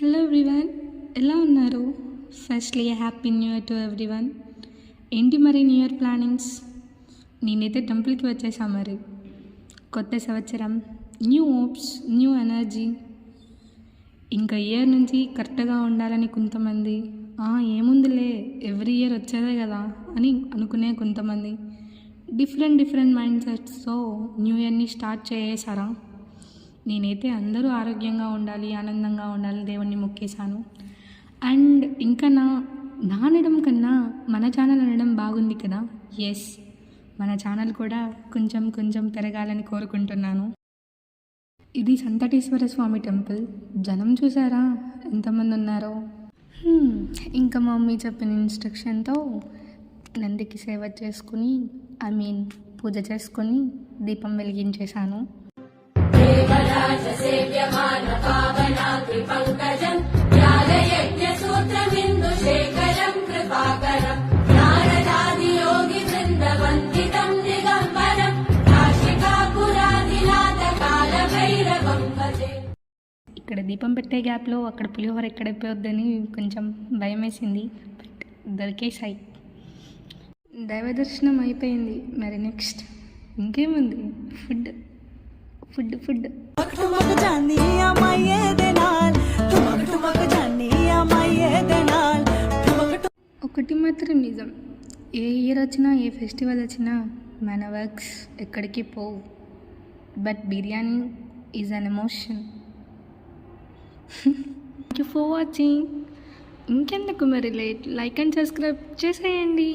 Hello everyone, ఎలా ఉన్నారు? Firstly happy new year to everyone. ఏంటి మరి న్యూ ఇయర్ ప్లానింగ్స్? నేనైతే టెంపుల్కి వచ్చేసా. మరి కొత్త సంవత్సరం, న్యూ హోప్స్, న్యూ ఎనర్జీ. ఇంకా ఇయర్ నుంచి కరెక్ట్గా ఉండాలని కొంతమంది, ఏముందిలే ఎవ్రీ ఇయర్ వచ్చేదే కదా అని అనుకునే కొంతమంది, డిఫరెంట్ మైండ్ సెట్స్తో న్యూ ఇయర్ని స్టార్ట్ చేసారా. నేనైతే అందరూ ఆరోగ్యంగా ఉండాలి, ఆనందంగా ఉండాలి దేవుణ్ణి మొక్కేశాను. అండ్ ఇంకా అనడం కన్నా మన ఛానల్ అనడం బాగుంది కదా. ఎస్, మన ఛానల్ కూడా కొంచెం పెరగాలని కోరుకుంటున్నాను. ఇది సంతటేశ్వర స్వామి టెంపుల్. జనం చూసారా ఎంతమంది ఉన్నారో. ఇంకా మా మమ్మీ చెప్పిన ఇన్స్ట్రక్షన్తో నందికి సేవ చేసుకుని పూజ చేసుకొని దీపం వెలిగించేశాను. ఇక్కడ దీపం పెట్టే గ్యాప్లో అక్కడ పులిహోర ఎక్కడైపోద్దని కొంచెం భయం వేసింది. బట్ దొరికేసాయి. దైవ దర్శనం అయిపోయింది. మరి నెక్స్ట్ ఇంకేముంది? ఫుడ్. ఒకటి మాత్రం నిజం, ఏ ఇయర్ వచ్చినా ఏ ఫెస్టివల్ వచ్చినా మన వర్క్స్ ఎక్కడికి పోవు. But biryani is an emotion. Thank you for watching. ఇంకెందుకు మరి లేట్, లైక్ అండ్ సబ్స్క్రైబ్ చేసేయండి.